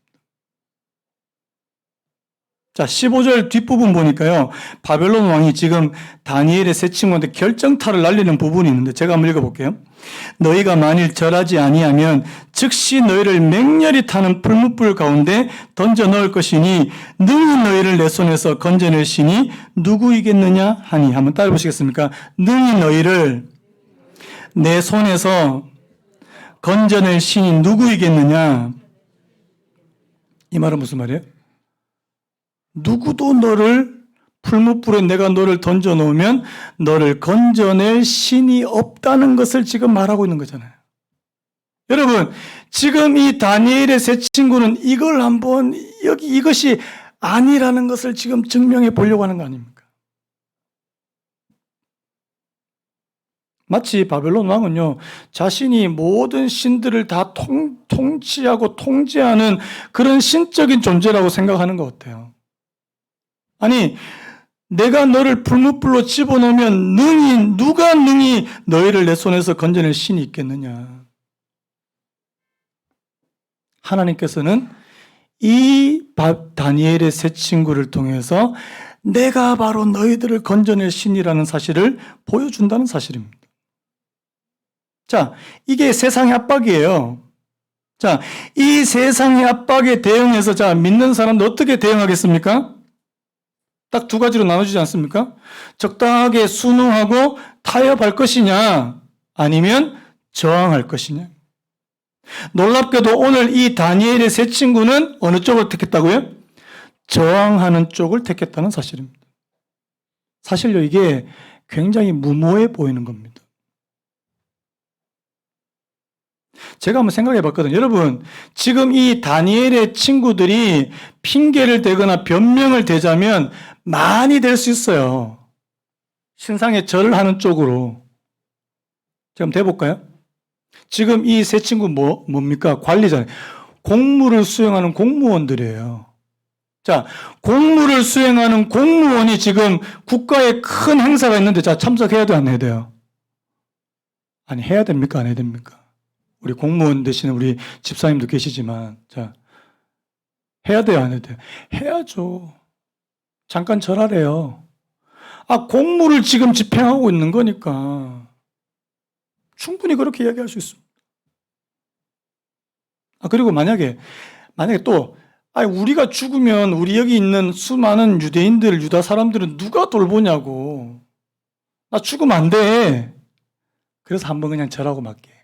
자, 15절 뒷부분 보니까요, 바벨론 왕이 지금 다니엘의 세 친구한테 결정타를 날리는 부분이 있는데 제가 한번 읽어볼게요. 너희가 만일 절하지 아니하면 즉시 너희를 맹렬히 타는 불뭇불 가운데 던져 넣을 것이니 능히 너희를 내 손에서 건져낼 신이 누구이겠느냐 하니. 한번 따라 보시겠습니까? 능히 너희를 내 손에서 건져낼 신이 누구이겠느냐. 이 말은 무슨 말이에요? 누구도 너를 풀무불에 내가 너를 던져 놓으면 너를 건져낼 신이 없다는 것을 지금 말하고 있는 거잖아요. 여러분, 지금 이 다니엘의 세 친구는 이걸 한번 이것이 아니라는 것을 지금 증명해 보려고 하는 거 아닙니까? 마치 바벨론 왕은요, 자신이 모든 신들을 다 통치하고 통제하는 그런 신적인 존재라고 생각하는 것 같아요. 아니, 내가 너를 불뭇불로 집어넣으면 누가 능히 너희를 내 손에서 건져낼 신이 있겠느냐. 하나님께서는 이 다니엘의 세 친구를 통해서 내가 바로 너희들을 건져낼 신이라는 사실을 보여준다는 사실입니다. 자, 이게 세상의 압박이에요. 자, 이 세상의 압박에 대응해서 믿는 사람들 어떻게 대응하겠습니까? 딱 두 가지로 나눠지지 않습니까? 적당하게 순응하고 타협할 것이냐, 아니면 저항할 것이냐. 놀랍게도 오늘 이 다니엘의 세 친구는 어느 쪽을 택했다고요? 저항하는 쪽을 택했다는 사실입니다. 사실요, 이게 굉장히 무모해 보이는 겁니다. 제가 한번 생각해 봤거든요. 여러분, 지금 이 다니엘의 친구들이 핑계를 대거나 변명을 대자면 많이 될 수 있어요. 신상에 절을 하는 쪽으로. 자, 한번 대볼까요? 지금 이 세 친구 뭡니까? 관리자예요. 공무를 수행하는 공무원들이에요. 자, 공무를 수행하는 공무원이 지금 국가에 큰 행사가 있는데, 자, 참석해야 돼요, 안 해야 돼요? 아니, 해야 됩니까? 안 해야 됩니까? 우리 공무원 되시는 우리 집사님도 계시지만, 자, 해야 돼요, 안 해야 돼요? 해야죠. 잠깐 절하래요. 아, 공무를 지금 집행하고 있는 거니까. 충분히 그렇게 이야기할 수 있습니다. 아, 그리고 만약에 또, 아니, 우리가 죽으면 우리 여기 있는 수많은 유대인들, 유다 사람들은 누가 돌보냐고. 나 죽으면 안 돼. 그래서 한번 그냥 절하고 말게.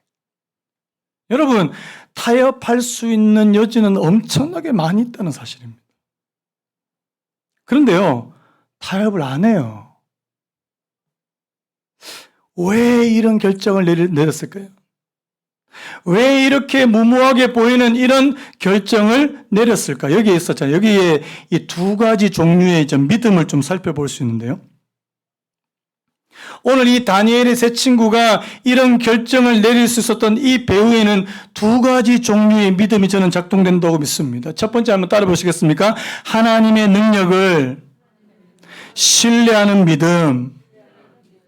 여러분, 타협할 수 있는 여지는 엄청나게 많이 있다는 사실입니다. 그런데요, 타협을 안 해요. 왜 이런 결정을 내렸을까요? 왜 이렇게 무모하게 보이는 이런 결정을 내렸을까? 여기에 있었잖아요. 여기에 이 두 가지 종류의 믿음을 좀 살펴볼 수 있는데요. 오늘 이 다니엘의 세 친구가 이런 결정을 내릴 수 있었던 이 배후에는 두 가지 종류의 믿음이 저는 작동된다고 믿습니다. 첫 번째 한번 따라 보시겠습니까? 하나님의 능력을 신뢰하는 믿음.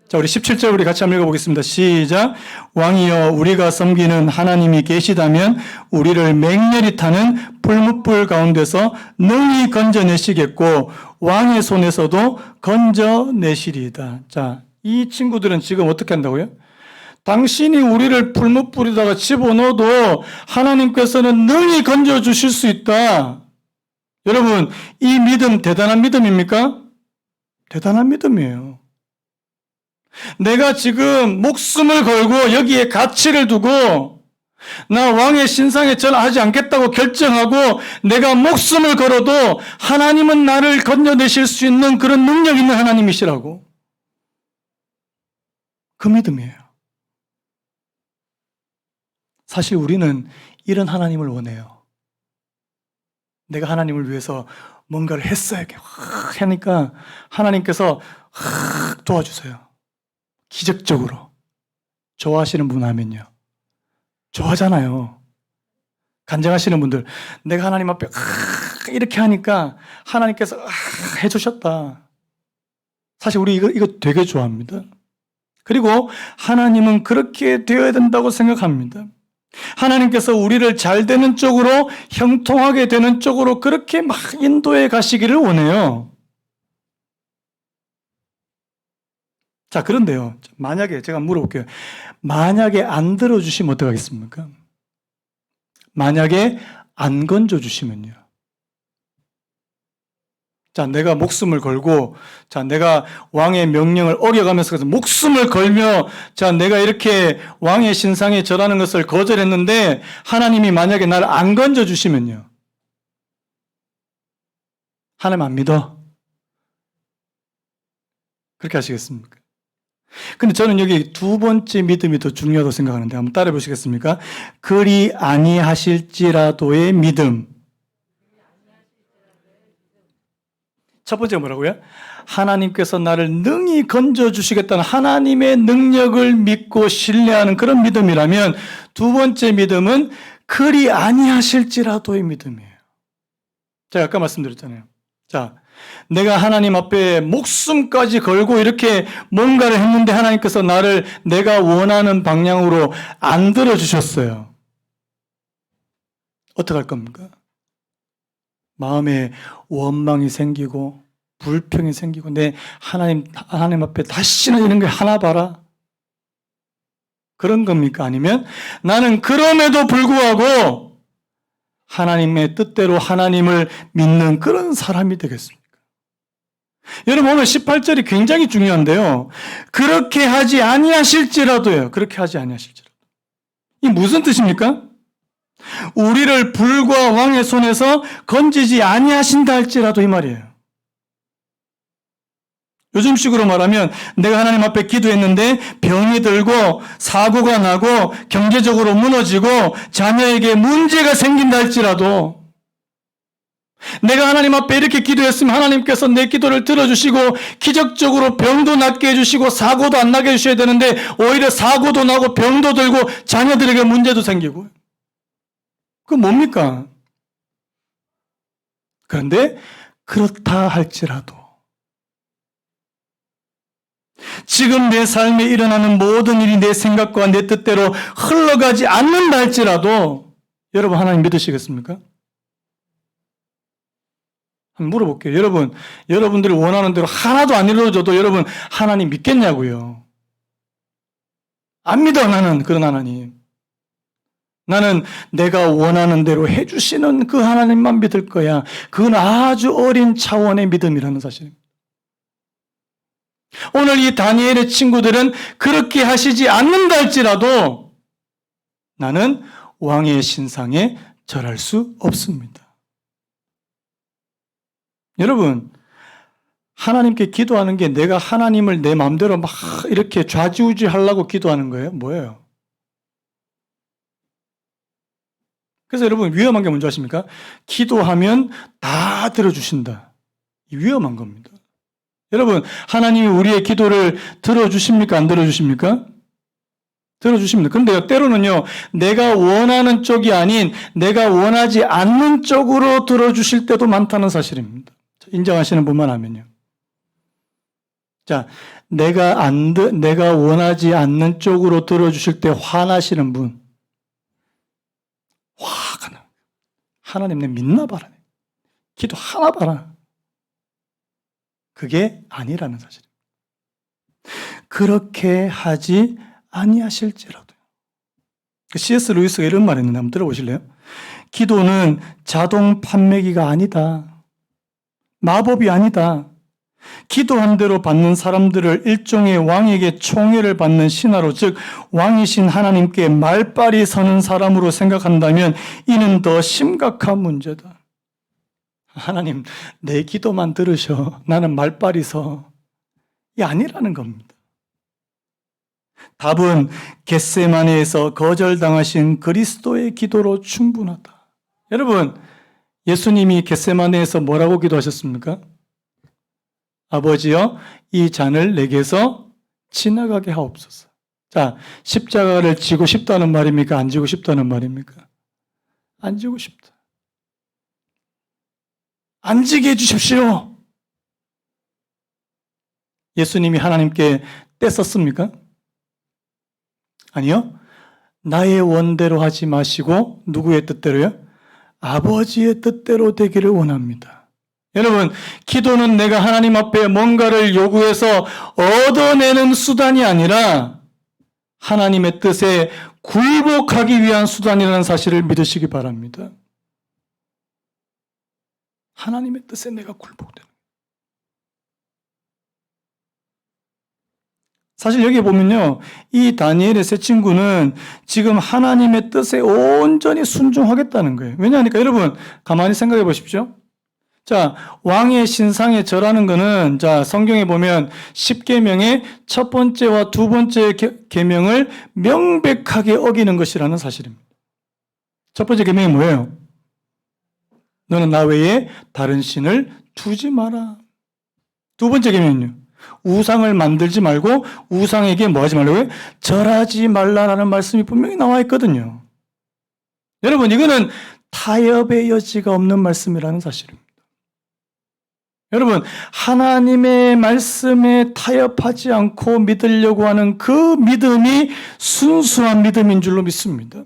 자, 우리 17절 우리 같이 한번 읽어보겠습니다. 시작. 왕이여, 우리가 섬기는 하나님이 계시다면 우리를 맹렬히 타는 불뭇불 가운데서 능히 건져내시겠고 왕의 손에서도 건져내시리이다. 자, 이 친구들은 지금 어떻게 한다고요? 당신이 우리를 불뭇불에다가 집어넣어도 하나님께서는 능히 건져주실 수 있다. 여러분, 이 믿음 대단한 믿음입니까? 대단한 믿음이에요. 내가 지금 목숨을 걸고 여기에 가치를 두고 나 왕의 신상에 절하지 않겠다고 결정하고 내가 목숨을 걸어도 하나님은 나를 건져내실 수 있는 그런 능력 있는 하나님이시라고. 그 믿음이에요. 사실 우리는 이런 하나님을 원해요. 내가 하나님을 위해서 뭔가를 했어야 하니까 하나님께서 도와주세요. 기적적으로. 좋아하시는 분 하면요. 좋아하잖아요. 간증하시는 분들, 내가 하나님 앞에 이렇게 하니까 하나님께서 해주셨다. 사실 우리 이거 되게 좋아합니다. 그리고 하나님은 그렇게 되어야 된다고 생각합니다. 하나님께서 우리를 잘 되는 쪽으로, 형통하게 되는 쪽으로 그렇게 막 인도해 가시기를 원해요. 자, 그런데요, 만약에 제가 물어볼게요. 만약에 안 들어주시면 어떡하겠습니까? 만약에 안 건져주시면요. 자, 내가 목숨을 걸고, 자, 내가 왕의 명령을 어겨가면서 목숨을 걸며, 자, 내가 이렇게 왕의 신상에 절하는 것을 거절했는데, 하나님이 만약에 나를 안 건져주시면요. 하나님 안 믿어? 그렇게 하시겠습니까? 근데 저는 여기 두 번째 믿음이 더 중요하다고 생각하는데 한번 따라해 보시겠습니까? 그리 아니하실지라도의 믿음. 첫 번째가 뭐라고요? 하나님께서 나를 능히 건져주시겠다는 하나님의 능력을 믿고 신뢰하는 그런 믿음이라면 두 번째 믿음은 그리 아니하실지라도의 믿음이에요. 제가 아까 말씀드렸잖아요. 자, 내가 하나님 앞에 목숨까지 걸고 이렇게 뭔가를 했는데 하나님께서 나를 내가 원하는 방향으로 안 들어주셨어요. 어떡할 겁니까? 마음에 원망이 생기고 불평이 생기고 내 하나님 앞에 다시는 이런 거 하나 봐라. 그런 겁니까? 아니면 나는 그럼에도 불구하고 하나님의 뜻대로 하나님을 믿는 그런 사람이 되겠습니까? 여러분, 오늘 18절이 굉장히 중요한데요. 그렇게 하지 아니하실지라도요. 그렇게 하지 아니하실지라도. 이 무슨 뜻입니까? 우리를 불과 왕의 손에서 건지지 아니하신다 할지라도 이 말이에요. 요즘식으로 말하면 내가 하나님 앞에 기도했는데 병이 들고 사고가 나고 경제적으로 무너지고 자녀에게 문제가 생긴다 할지라도 내가 하나님 앞에 이렇게 기도했으면 하나님께서 내 기도를 들어주시고 기적적으로 병도 낫게 해주시고 사고도 안 나게 해주셔야 되는데 오히려 사고도 나고 병도 들고 자녀들에게 문제도 생기고 그건 뭡니까? 그런데 그렇다 할지라도 지금 내 삶에 일어나는 모든 일이 내 생각과 내 뜻대로 흘러가지 않는다 할지라도 여러분 하나님 믿으시겠습니까? 한번 물어볼게요. 여러분들이 원하는 대로 하나도 안 이루어져도 여러분 하나님 믿겠냐고요. 안 믿어 나는 그런 하나님. 나는 내가 원하는 대로 해주시는 그 하나님만 믿을 거야. 그건 아주 어린 차원의 믿음이라는 사실입니다. 오늘 이 다니엘의 친구들은 그렇게 하시지 않는다 할지라도 나는 왕의 신상에 절할 수 없습니다. 여러분, 하나님께 기도하는 게 내가 하나님을 내 마음대로 막 이렇게 좌지우지 하려고 기도하는 거예요? 뭐예요? 그래서 여러분 위험한 게 뭔지 아십니까? 기도하면 다 들어주신다. 위험한 겁니다. 여러분, 하나님이 우리의 기도를 들어주십니까? 안 들어주십니까? 들어주십니다. 그런데 때로는요, 내가 원하는 쪽이 아닌 내가 원하지 않는 쪽으로 들어주실 때도 많다는 사실입니다. 인정하시는 분만 하면요. 자, 내가 원하지 않는 쪽으로 들어주실 때 화나시는 분. 화가 나. 하나님 내 믿나 봐라. 기도 하나 봐라. 그게 아니라는 사실입니다. 그렇게 하지 아니하실지라도. C.S. 루이스가 이런 말 했는데 한번 들어보실래요? 기도는 자동 판매기가 아니다. 마법이 아니다. 기도한 대로 받는 사람들을 일종의 왕에게 총애를 받는 신하로, 즉 왕이신 하나님께 말빨이 서는 사람으로 생각한다면 이는 더 심각한 문제다. 하나님, 내 기도만 들으셔. 나는 말빨이 서. 이 아니라는 겁니다. 답은 겟세마네에서 거절당하신 그리스도의 기도로 충분하다. 여러분, 예수님이 겟세마네에서 뭐라고 기도하셨습니까? 아버지여, 이 잔을 내게서 지나가게 하옵소서. 자, 십자가를 지고 싶다는 말입니까? 안 지고 싶다는 말입니까? 안 지고 싶다. 안 지게 해주십시오. 예수님이 하나님께 떼썼습니까? 아니요. 나의 원대로 하지 마시고 누구의 뜻대로요? 아버지의 뜻대로 되기를 원합니다. 여러분, 기도는 내가 하나님 앞에 뭔가를 요구해서 얻어내는 수단이 아니라 하나님의 뜻에 굴복하기 위한 수단이라는 사실을 믿으시기 바랍니다. 하나님의 뜻에 내가 굴복되는. 사실 여기 보면요, 이 다니엘의 세 친구는 지금 하나님의 뜻에 온전히 순종하겠다는 거예요. 왜냐하니까 여러분 가만히 생각해 보십시오. 자, 왕의 신상에 절하는 거는, 자, 성경에 보면 10계명의 첫 번째와 두 번째 계명을 명백하게 어기는 것이라는 사실입니다. 첫 번째 계명이 뭐예요? 너는 나 외에 다른 신을 두지 마라. 두 번째 계명은요? 우상을 만들지 말고 우상에게 뭐 하지 말라고요? 절하지 말라라는 말씀이 분명히 나와 있거든요. 여러분, 이거는 타협의 여지가 없는 말씀이라는 사실입니다. 여러분, 하나님의 말씀에 타협하지 않고 믿으려고 하는 그 믿음이 순수한 믿음인 줄로 믿습니다.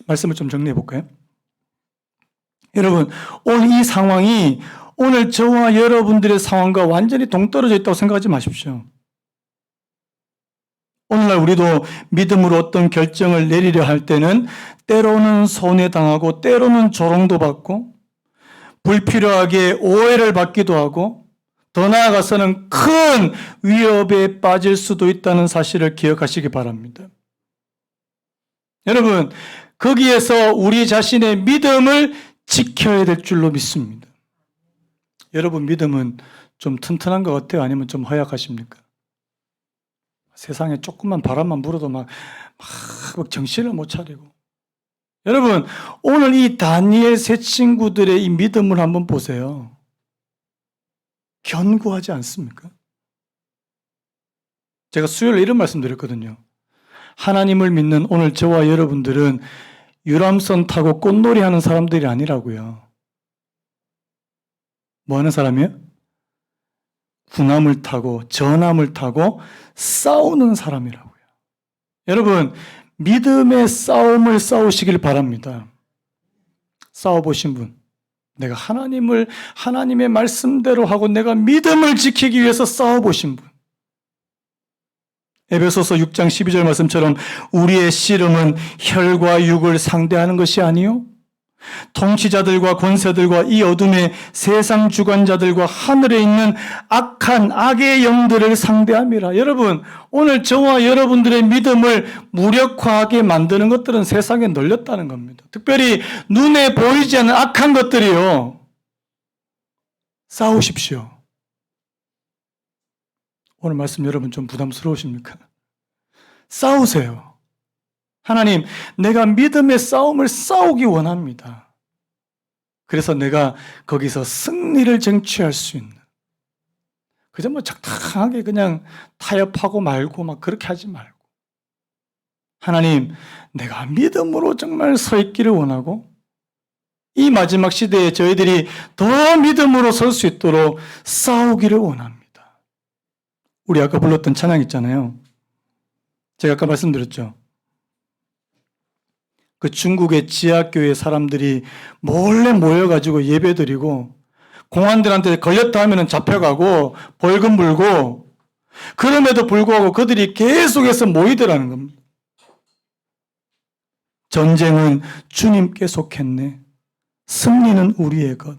말씀을 좀 정리해 볼까요? 여러분, 오늘 이 상황이 오늘 저와 여러분들의 상황과 완전히 동떨어져 있다고 생각하지 마십시오. 오늘날 우리도 믿음으로 어떤 결정을 내리려 할 때는 때로는 손해당하고 때로는 조롱도 받고 불필요하게 오해를 받기도 하고 더 나아가서는 큰 위협에 빠질 수도 있다는 사실을 기억하시기 바랍니다. 여러분, 거기에서 우리 자신의 믿음을 지켜야 될 줄로 믿습니다. 여러분 믿음은 좀 튼튼한 것 같아요? 아니면 좀 허약하십니까? 세상에 조금만 바람만 불어도 막 정신을 못 차리고. 여러분, 오늘 이 다니엘 세 친구들의 이 믿음을 한번 보세요. 견고하지 않습니까? 제가 수요일에 이런 말씀 드렸거든요. 하나님을 믿는 오늘 저와 여러분들은 유람선 타고 꽃놀이 하는 사람들이 아니라고요. 뭐 하는 사람이에요? 군함을 타고 전함을 타고 싸우는 사람이라고요. 여러분, 믿음의 싸움을 싸우시길 바랍니다. 싸워보신 분, 내가 하나님의 말씀대로 하고 내가 믿음을 지키기 위해서 싸워보신 분. 에베소서 6장 12절 말씀처럼 우리의 씨름은 혈과 육을 상대하는 것이 아니요 통치자들과 권세들과 이 어둠의 세상 주관자들과 하늘에 있는 악한 악의 영들을 상대함이라. 여러분, 오늘 저와 여러분들의 믿음을 무력화하게 만드는 것들은 세상에 널렸다는 겁니다. 특별히 눈에 보이지 않는 악한 것들이요. 싸우십시오. 오늘 말씀 여러분 좀 부담스러우십니까? 싸우세요. 하나님, 내가 믿음의 싸움을 싸우기 원합니다. 그래서 내가 거기서 승리를 쟁취할 수 있는, 그저 뭐 적당하게 그냥 타협하고 말고 막 그렇게 하지 말고, 하나님, 내가 믿음으로 정말 서 있기를 원하고 이 마지막 시대에 저희들이 더 믿음으로 설 수 있도록 싸우기를 원합니다. 우리 아까 불렀던 찬양 있잖아요. 제가 아까 말씀드렸죠. 그 중국의 지하교회 사람들이 몰래 모여가지고 예배드리고 공안들한테 걸렸다 하면 잡혀가고 벌금 물고, 그럼에도 불구하고 그들이 계속해서 모이더라는 겁니다. 전쟁은 주님께 속했네. 승리는 우리의 것.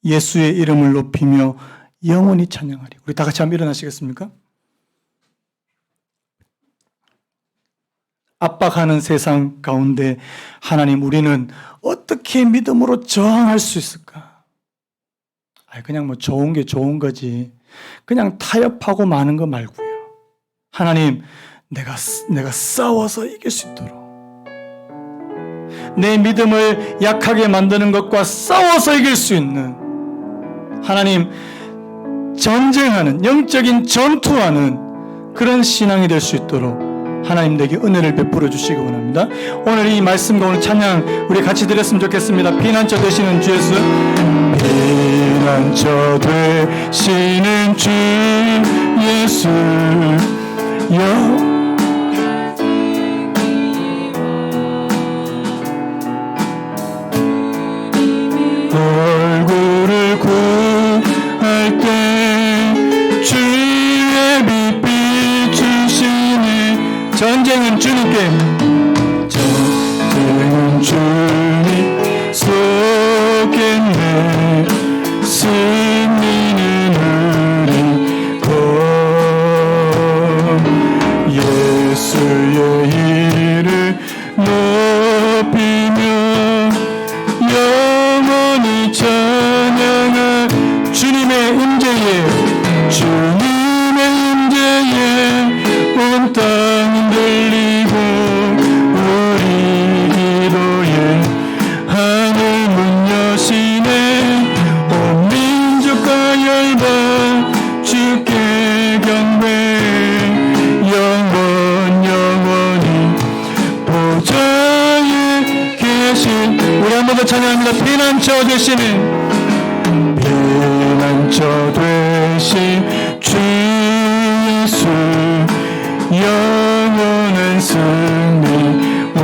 예수의 이름을 높이며 영원히 찬양하리. 우리 다 같이 한번 일어나시겠습니까? 압박하는 세상 가운데 하나님, 우리는 어떻게 믿음으로 저항할 수 있을까? 그냥 뭐 좋은 게 좋은 거지, 그냥 타협하고 마는 거 말고요. 하나님, 내가 싸워서 이길 수 있도록, 내 믿음을 약하게 만드는 것과 싸워서 이길 수 있는, 하나님, 전쟁하는, 영적인 전투하는 그런 신앙이 될 수 있도록 하나님 내게 은혜를 베풀어 주시기 원합니다. 오늘 이 말씀과 오늘 찬양 우리 같이 드렸으면 좋겠습니다. 피난처 되시는 주 예수, 피난처 되시는 주 예수, 얼굴을 구할 때 주의 빛 비추시네. 전쟁은 주님께, 전쟁은 주님 속했네. 승리는 우리 것. 예수의 이름 높이며 영원히 찬양할 주님의 임재에, 주님의 임재에 온 땅 들리고 우리 기도에 하늘 문 여시네. 온 민족과 열방 주께 경배, 영원히 보좌에 계신, 우리 한 번 더 찬양합니다. 피난처 되시는, 피난처 되신 주 예수, 영원한 승리와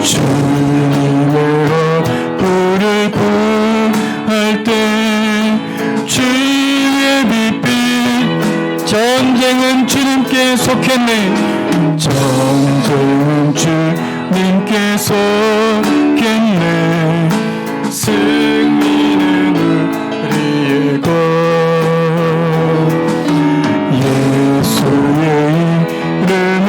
주님의 얼굴을 구할 때 주의 빛빛. 전쟁은 주님께 속했네. 전쟁은 주님께 속했네. 승리는 우리의 것. 예수의 이름을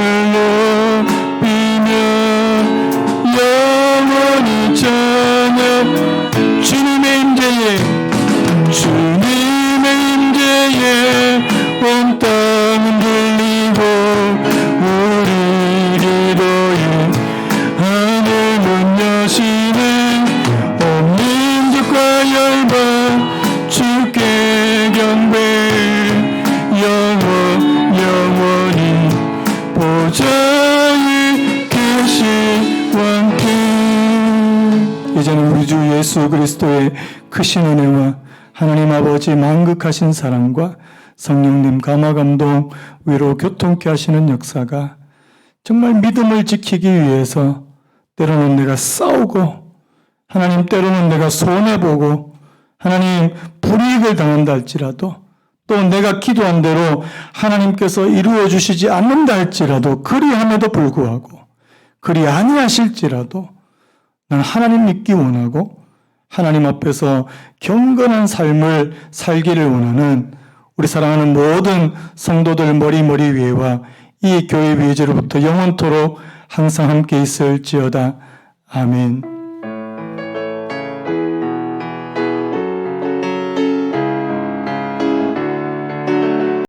이제는 우리 주 예수 그리스도의 크신 은혜와 하나님 아버지 만극하신 사랑과 성령님 감화감동 위로 교통케 하시는 역사가 정말 믿음을 지키기 위해서 때로는 내가 싸우고 하나님 때로는 내가 손해보고 하나님 불이익을 당한다 할지라도 또 내가 기도한 대로 하나님께서 이루어 주시지 않는다 할지라도 그리함에도 불구하고 그리 아니하실지라도 난 하나님 믿기 원하고 하나님 앞에서 경건한 삶을 살기를 원하는 우리 사랑하는 모든 성도들 머리 위에와 이 교회 위에제로부터 영원토록 항상 함께 있을지어다. 아멘.